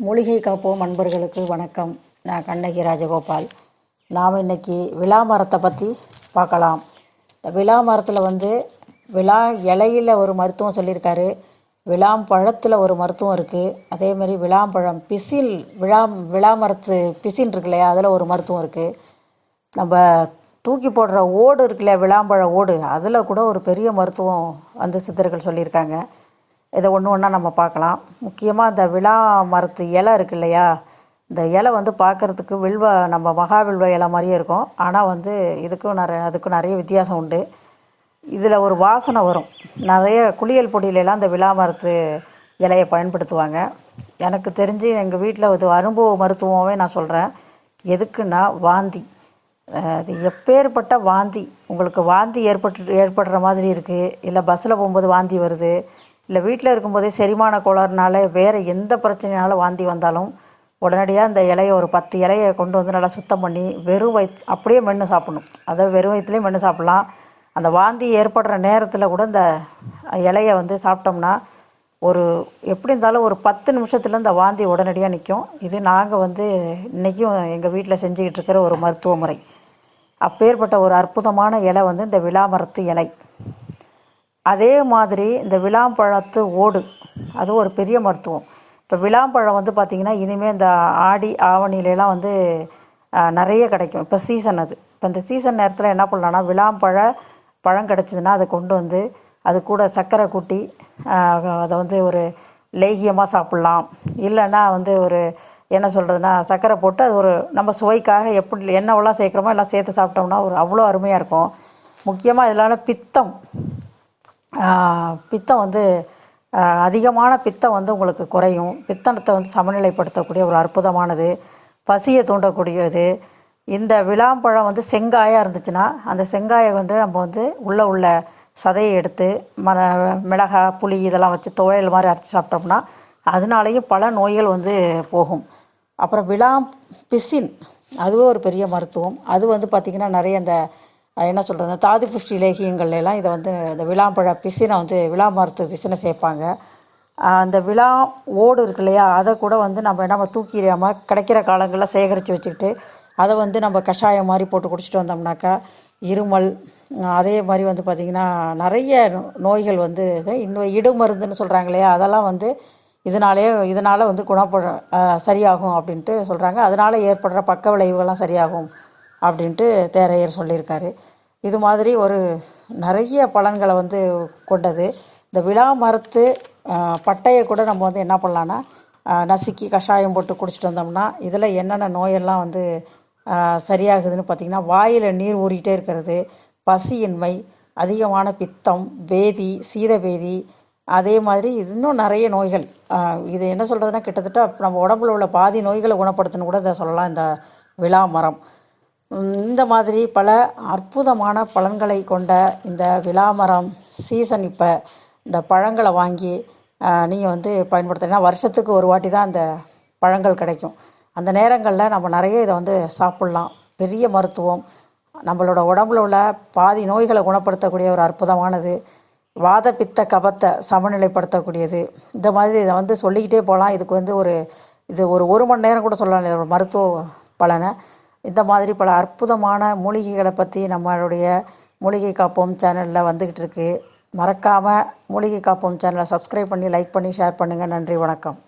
மூலிகை காப்போம் அன்பர்களுக்கு வணக்கம். நான் கண்ணகி ராஜகோபால். நாம் இன்றைக்கி விலா மரத்தை பற்றி பார்க்கலாம். இந்த விலா மரத்தில் விலா இலையில் ஒரு மருத்துவம் சொல்லியிருக்காரு, விளாம்பழத்தில் ஒரு மருத்துவம் இருக்குது. அதேமாதிரி விளாம்பழம் பிசின் விலா மரத்து பிசின் இருக்கு இல்லையா, அதில் ஒரு மருத்துவம் இருக்குது. நம்ம தூக்கி போடுற ஓடு இருக்கு இல்லையா, விளாம்பழ ஓடு, அதில் கூட ஒரு பெரிய மருத்துவம் சித்தர்கள் சொல்லியிருக்காங்க. இதை ஒன்று ஒன்றா நம்ம பார்க்கலாம். முக்கியமாக இந்த விலா மரத்து இலை இருக்கு இல்லையா, இந்த இலை பார்க்குறதுக்கு நம்ம மகாவில்வ இலை மாதிரியே இருக்கும். ஆனால் அதுக்கும் நிறைய வித்தியாசம் உண்டு. இதில் ஒரு வாசனை வரும். நிறைய குளியல் பொடியிலலாம் இந்த விலா மரத்து இலையை பயன்படுத்துவாங்க. எனக்கு தெரிஞ்சு எங்கள் வீட்டில் ஒரு அனுபவ மருத்துவமே நான் சொல்கிறேன். எதுக்குன்னா வாந்தி, அது எப்பேற்பட்ட வாந்தி, உங்களுக்கு வாந்தி ஏற்படுற மாதிரி இருக்குது, இல்லை பஸ்ஸில் போகும்போது வாந்தி வருது, இல்லை வீட்டில் இருக்கும்போதே செரிமான கோளாறுனால வேறு எந்த பிரச்சனைனாலும் வாந்தி வந்தாலும் உடனடியாக இந்த இலையை ஒரு 10 இலையை கொண்டு நல்லா சுத்தம் பண்ணி வெறும் அப்படியே மென்று சாப்பிடணும். அதாவது வெறும் வயிற்றுலேயே மென்று சாப்பிட்லாம். அந்த வாந்தி ஏற்படுற நேரத்தில் கூட இந்த இலையை சாப்பிட்டோம்னா எப்படி இருந்தாலும் ஒரு 10 நிமிஷத்தில் இந்த வாந்தி உடனடியாக நிற்கும். இது நாங்கள் இன்றைக்கும் எங்கள் வீட்டில் செஞ்சுக்கிட்டு இருக்கிற ஒரு மருத்துவ முறை. அப்பேற்பட்ட ஒரு அற்புதமான இலை இந்த விலா மரத்து இலை. அதே மாதிரி இந்த விளாம்பழத்து ஓடு, அது ஒரு பெரிய மருத்துவம். இப்போ விளாம்பழம் பார்த்திங்கன்னா இனிமேல் இந்த ஆடி ஆவணிலெலாம் நிறைய கிடைக்கும். இப்போ சீசன் அது. இப்போ இந்த சீசன் நேரத்தில் என்ன பண்ணலான்னா, பழம் கிடச்சிதுன்னா அதை கொண்டு அது கூட சர்க்கரை கூட்டி அதை ஒரு லேகியமாக சாப்பிட்லாம். இல்லைன்னா ஒரு என்ன சொல்கிறதுனா, சர்க்கரை போட்டு அது நம்ம சுவைக்காக எப்படி எண்ணெயெல்லாம் சேர்க்குறோமோ எல்லாம் சேர்த்து சாப்பிட்டோம்னா அவ்வளோ அருமையாக இருக்கும். முக்கியமாக இதனால் பித்தம் அதிகமான பித்தம் உங்களுக்கு குறையும். பித்தத்தை சமநிலைப்படுத்தக்கூடிய ஒரு அற்புதமானது, பசியை தூண்டக்கூடியது. இந்த விளாம்பழம் செங்காயாக இருந்துச்சுன்னா அந்த செங்காயை நம்ம உள்ள சதையை எடுத்து மிளகாய் புளி இதெல்லாம் வச்சு துவையல் மாதிரி அரைச்சி சாப்பிட்டோம்னா அதனாலேயும் பல நோய்கள் போகும். அப்புறம் பிசின், அதுவே ஒரு பெரிய மருத்துவம். அது பார்த்திங்கன்னா நிறைய இந்த என்ன சொல்கிறது, தாது புஷ்டி லேகியங்கள்லாம் இதை இந்த விளாம்பழ பிசினை விலா மரத்து பிசினை சேர்ப்பாங்க. அந்த விலா ஓடு இருக்கு இல்லையா, அதை கூட நம்ம தூக்கி எறியாமல் கிடைக்கிற காலங்களில் சேகரித்து வச்சுக்கிட்டு அதை நம்ம கஷாயம் மாதிரி போட்டு குடிச்சிட்டு வந்தோம்னாக்கா இருமல், அதே மாதிரி பார்த்திங்கன்னா நிறைய நோய்கள் இன்னும் இடுமருந்துன்னு சொல்கிறாங்க இல்லையா, அதெல்லாம் இதனால் சரியாகும் அப்படின்ட்டு சொல்கிறாங்க. அதனால் ஏற்படுற பக்க விளைவுகள்லாம் சரியாகும் அப்படின்ட்டு தேரையர் சொல்லியிருக்காரு. இது மாதிரி நிறைய பலன்களை கொண்டது. இந்த விலா மரத்து பட்டையை கூட நம்ம என்ன பண்ணலான்னா, நசுக்கி கஷாயம் போட்டு குடிச்சிட்டு வந்தோம்னா இதில் என்னென்ன நோயெல்லாம் சரியாகுதுன்னு பார்த்திங்கன்னா, வாயில் நீர் ஊறிக்கிட்டே இருக்கிறது, பசியின்மை, அதிகமான பித்தம், பேதி, சீதபேதி, அதே மாதிரி இன்னும் நிறைய நோய்கள். இது என்ன சொல்கிறதுனா, கிட்டத்தட்ட நம்ம உடம்புல உள்ள பாதி நோய்களை குணப்படுத்தணும் கூட இதை சொல்லலாம் இந்த விலா மரம். இந்த மாதிரி பல அற்புதமான பலன்களை கொண்ட இந்த விலா மரம் சீசன். இப்போ இந்த பழங்களை வாங்கி நீங்கள் பயன்படுத்தினா வருஷத்துக்கு ஒரு வாட்டி தான் இந்த பழங்கள் கிடைக்கும். அந்த நேரங்களில் நம்ம நிறைய இதை சாப்பிட்லாம். பெரிய மருத்துவம், நம்மளோட உடம்புல உள்ள பாதி நோய்களை குணப்படுத்தக்கூடிய ஒரு அற்புதமானது, வாத பித்த கபத்தை சமநிலைப்படுத்தக்கூடியது. இந்த மாதிரி இதை சொல்லிக்கிட்டே போகலாம். இதுக்கு இது ஒரு மணி நேரம் கூட சொல்லலாம் ஒரு மருத்துவ பலனை. இந்த மாதிரி பல அற்புதமான மூலிகைகளை பற்றி நம்மளுடைய மூலிகை காப்போம் சேனலில் வந்துக்கிட்டு இருக்குது. மறக்காமல் மூலிகை காப்போம் சேனலை சப்ஸ்கிரைப் பண்ணி லைக் பண்ணி ஷேர் பண்ணுங்கள். நன்றி, வணக்கம்.